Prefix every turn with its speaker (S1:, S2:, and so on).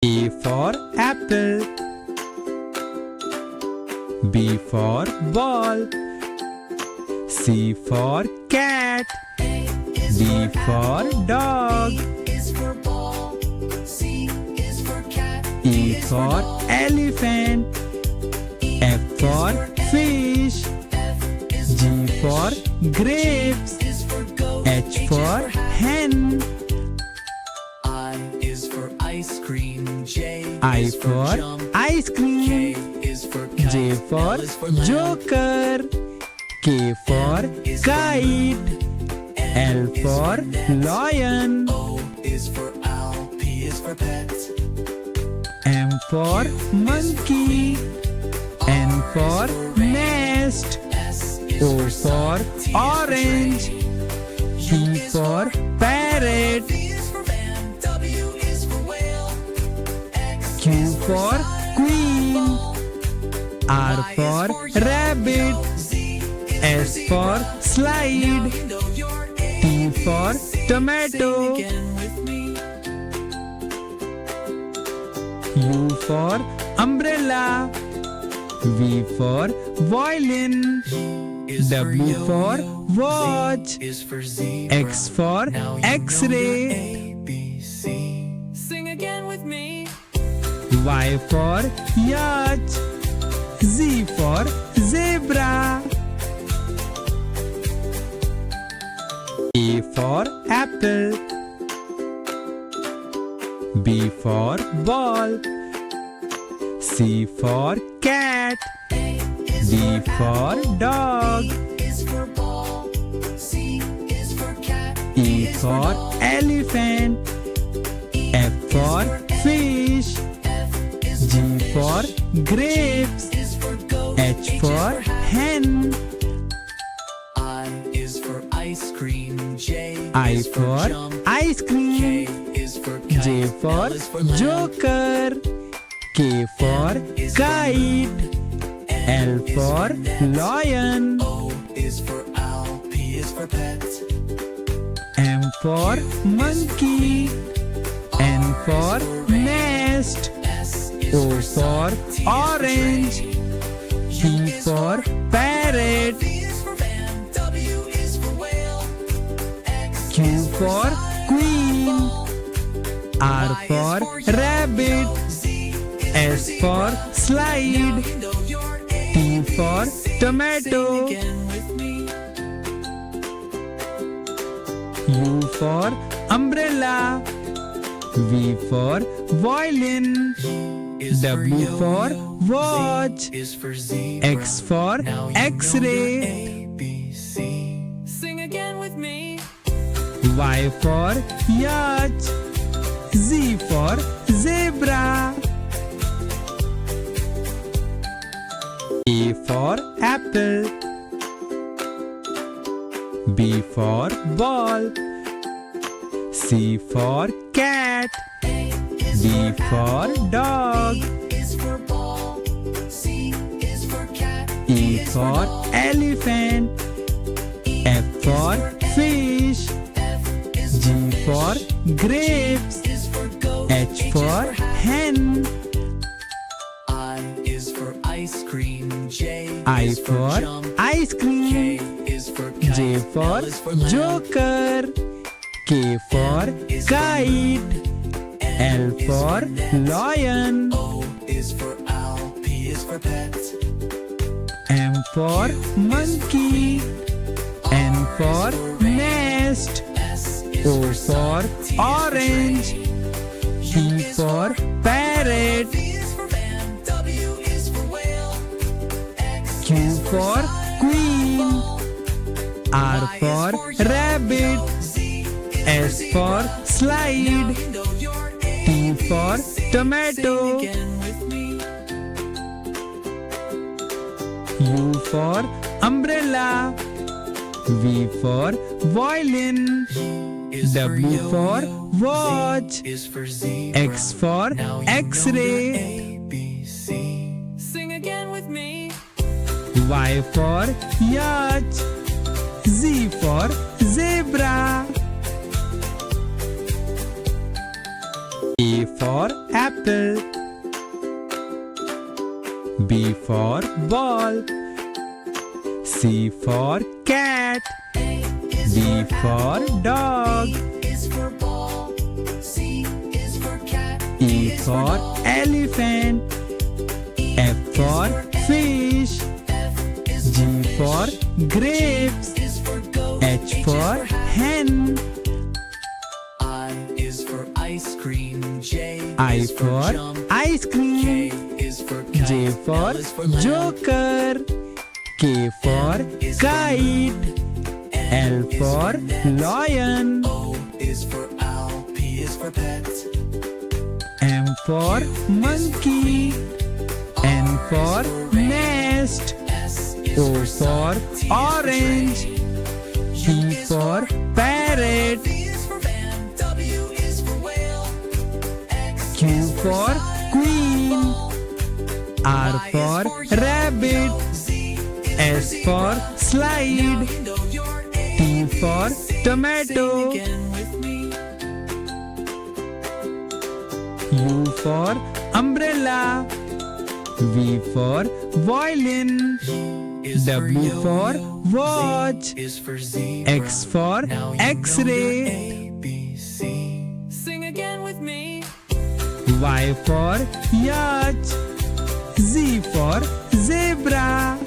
S1: A for apple. B for ball. C for cat. D for dog. E for elephant. F for fish. G for grapes. H for hen.
S2: I is for ice cream. J
S1: I
S2: is
S1: for
S2: jump.
S1: ice cream.
S2: K is for
S1: J
S2: kite.
S1: for
S2: L is for lamb.
S1: joker. K for kite. L for lion.
S2: O is for owl. P is for pet.
S1: M for monkey. N for nest.
S2: S
S1: O for orange. P for parrot.
S2: V is for van. W is for whale. X
S1: Q for queen. R
S2: Y
S1: for
S2: is for
S1: rabbit.
S2: Z
S1: S for slide.
S2: you know your
S1: T for tomato.
S2: Sing again with me.
S1: U for umbrella. V for violin.
S2: Is for
S1: W
S2: yo-yo.
S1: for watch.
S2: Z is for zebra.
S1: X for
S2: Now you know
S1: X-ray.
S2: your A, B, C. Sing again with me.
S1: Y for yacht. Z for zebra. A for apple. B for ball. C for cat. D for dog.
S2: Is for ball. C is for cat.
S1: E for elephant. F for fish.
S2: F is
S1: G for grapes.
S2: is for goat.
S1: H for hen.
S2: I is for ice cream. J
S1: I
S2: is
S1: for
S2: jump.
S1: ice
S2: K
S1: cream.
S2: is for kite.
S1: J for
S2: L is for lamb.
S1: joker. K for kite. L for lion.
S2: O is for owl. P is for pet.
S1: M for monkey. N for nest.
S2: S is
S1: O
S2: for
S1: for
S2: sun.
S1: orange. P for parrot.
S2: V is for van. W is for whale. X
S1: Q for queen. R
S2: Y is
S1: for
S2: for
S1: rabbit.
S2: Z is
S1: S for slide.
S2: you know your A.
S1: T for tomato.
S2: Sing again with me.
S1: U for umbrella. V for violin.
S2: Is
S1: W for
S2: yo-yo.
S1: watch.
S2: Z is for zebra.
S1: X for
S2: Now you know
S1: X-ray.
S2: your A, B, C. Sing again with me.
S1: Y for yacht. Z for zebra. A for apple. B for ball. C for cat. D for dog.
S2: Is for ball. C is for cat.
S1: E for elephant. F for fish.
S2: F is
S1: G for grapes.
S2: is for goat.
S1: H for hen.
S2: I is for ice cream. J
S1: I
S2: is
S1: for
S2: jump.
S1: ice
S2: K
S1: cream.
S2: is for kite.
S1: J for
S2: L is for lamb.
S1: joker. K for kite. L for lion.
S2: O is for owl. P is for pet.
S1: M for monkey. N for nest.
S2: S is
S1: O
S2: for
S1: for
S2: sun.
S1: orange. P for parrot.
S2: V is for van. W is for whale. X
S1: Q for queen. R
S2: Y is
S1: for
S2: for
S1: rabbit.
S2: Z is
S1: S for slide.
S2: you know your A.
S1: T for tomato.
S2: Sing again with me.
S1: U for umbrella. V for violin.
S2: Is for
S1: W for
S2: yo-yo.
S1: watch.
S2: Z is for zebra.
S1: X for
S2: Now you know
S1: X-ray.
S2: your A, B, C. Sing again with me.
S1: Y for yacht. Z for zebra. A for apple. B for ball. C for cat. D for dog.
S2: is for ball. C is for cat.
S1: E for elephant. F for fish. G for grapes.
S2: Is for goat.
S1: H for hen.
S2: I is for ice cream. J
S1: I
S2: is
S1: for
S2: jump.
S1: ice
S2: K
S1: cream.
S2: is for kite.
S1: J for
S2: L is for lamp.
S1: joker. K for kite. L for lion.
S2: O is for owl. P is for pet.
S1: M for monkey. N for nest.
S2: S is
S1: O
S2: for
S1: for
S2: sun. T is for
S1: orange.
S2: train.
S1: P for parrot.
S2: V is for van. W is for whale. X
S1: Q
S2: is
S1: for
S2: sun.
S1: queen. R
S2: Y is
S1: for
S2: yo-yo.
S1: rabbit.
S2: Z is
S1: S for
S2: zebra.
S1: slide.
S2: Now you know your
S1: T for
S2: ABC.
S1: tomato.
S2: Sing again with me.
S1: U for umbrella. V for violin.
S2: Is for
S1: W for
S2: yo-yo.
S1: watch.
S2: Z is for zebra.
S1: X for
S2: Now you know
S1: X-ray.
S2: your ABC. Sing again with me.
S1: Y for yacht. Z for zebra.